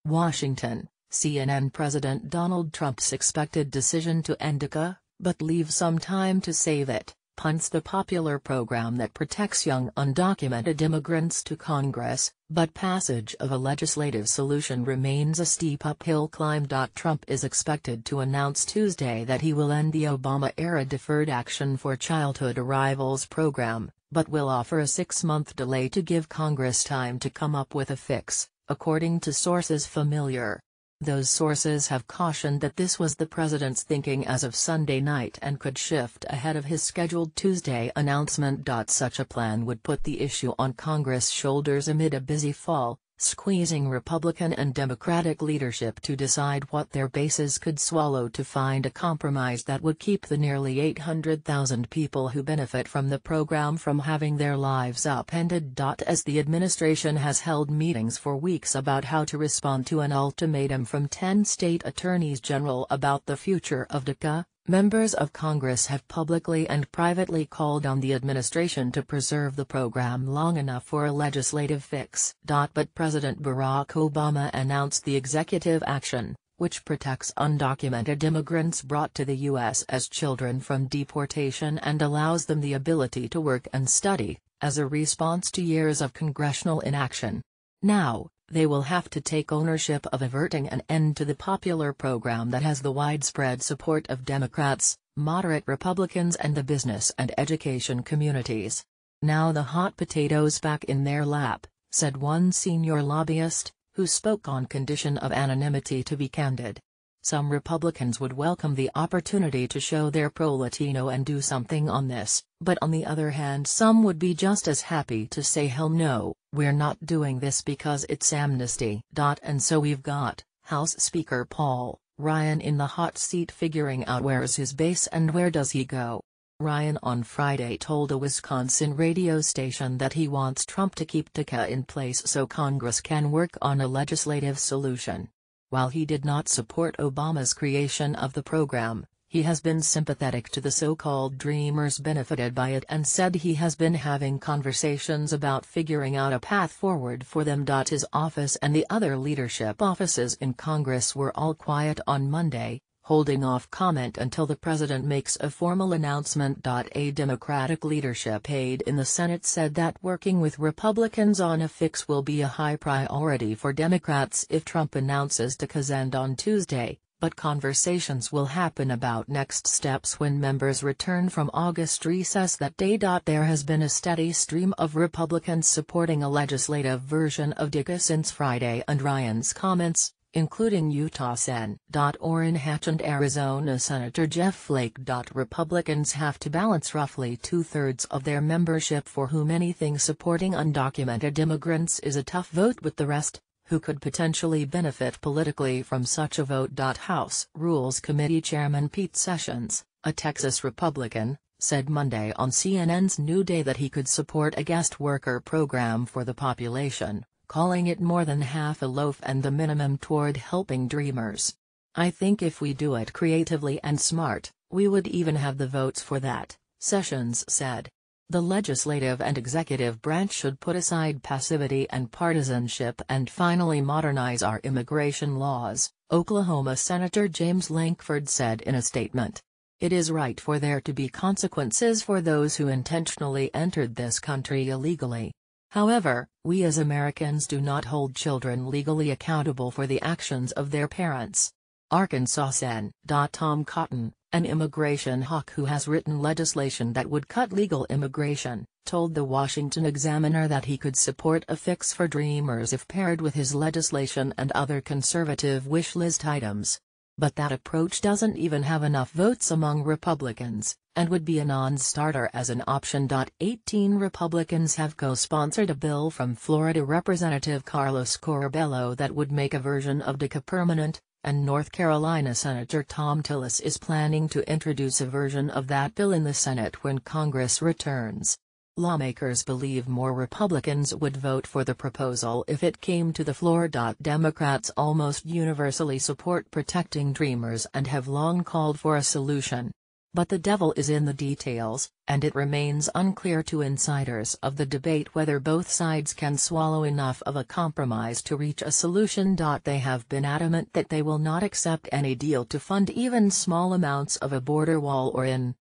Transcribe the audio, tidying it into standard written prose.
Washington, CNN President Donald Trump's expected decision to end DACA, but leave some time to save it, punts the popular program that protects young undocumented immigrants to Congress, but passage of a legislative solution remains a steep uphill climb. Trump is expected to announce Tuesday that he will end the Obama-era Deferred Action for Childhood Arrivals program, but will offer a 6-month delay to give Congress time to come up with a fix, according to sources familiar. Those sources have cautioned that this was the president's thinking as of Sunday night and could shift ahead of his scheduled Tuesday announcement. Such a plan would put the issue on Congress' shoulders amid a busy fall, squeezing Republican and Democratic leadership to decide what their bases could swallow to find a compromise that would keep the nearly 800,000 people who benefit from the program from having their lives upended. As the administration has held meetings for weeks about how to respond to an ultimatum from 10 state attorneys general about the future of DACA, members of Congress have publicly and privately called on the administration to preserve the program long enough for a legislative fix. But President Barack Obama announced the executive action, which protects undocumented immigrants brought to the U.S. as children from deportation and allows them the ability to work and study, as a response to years of congressional inaction. Now, they will have to take ownership of averting an end to the popular program that has the widespread support of Democrats, moderate Republicans and the business and education communities. Now the hot potatoes back in their lap, said one senior lobbyist, who spoke on condition of anonymity to be candid. Some Republicans would welcome the opportunity to show they're pro-Latino and do something on this, but on the other hand some would be just as happy to say hell no, we're not doing this because it's amnesty. And so we've got House Speaker Paul Ryan in the hot seat figuring out where's his base and where does he go. Ryan on Friday told a Wisconsin radio station that he wants Trump to keep DACA in place so Congress can work on a legislative solution. While he did not support Obama's creation of the program, he has been sympathetic to the so-called Dreamers benefited by it and said he has been having conversations about figuring out a path forward for them. His office and the other leadership offices in Congress were all quiet on Monday, holding off comment until the president makes a formal announcement. A Democratic leadership aide in the Senate said that working with Republicans on a fix will be a high priority for Democrats if Trump announces DACA's end on Tuesday, but conversations will happen about next steps when members return from August recess that day. There has been a steady stream of Republicans supporting a legislative version of DACA since Friday and Ryan's comments, including Utah Sen. Orrin Hatch and Arizona Senator Jeff Flake. Republicans have to balance roughly 2/3 of their membership for whom anything supporting undocumented immigrants is a tough vote with the rest, who could potentially benefit politically from such a vote. House Rules Committee Chairman Pete Sessions, a Texas Republican, said Monday on CNN's New Day that he could support a guest worker program for the population, calling it more than half a loaf and the minimum toward helping dreamers. I think if we do it creatively and smart, we would even have the votes for that, Sessions said. The legislative and executive branch should put aside passivity and partisanship and finally modernize our immigration laws, Oklahoma Senator James Lankford said in a statement. It is right for there to be consequences for those who intentionally entered this country illegally. However, we as Americans do not hold children legally accountable for the actions of their parents. Arkansas Sen. Tom Cotton, an immigration hawk who has written legislation that would cut legal immigration, told the Washington Examiner that he could support a fix for Dreamers if paired with his legislation and other conservative wish list items. But that approach doesn't even have enough votes among Republicans, and would be a non-starter as an option. 18 Republicans have co-sponsored a bill from Florida Representative Carlos Corabello that would make a version of DACA permanent, and North Carolina Senator Tom Tillis is planning to introduce a version of that bill in the Senate when Congress returns. Lawmakers believe more Republicans would vote for the proposal if it came to the floor. Democrats almost universally support protecting Dreamers and have long called for a solution. But the devil is in the details, and it remains unclear to insiders of the debate whether both sides can swallow enough of a compromise to reach a solution. They have been adamant that they will not accept any deal to fund even small amounts of a border wall or in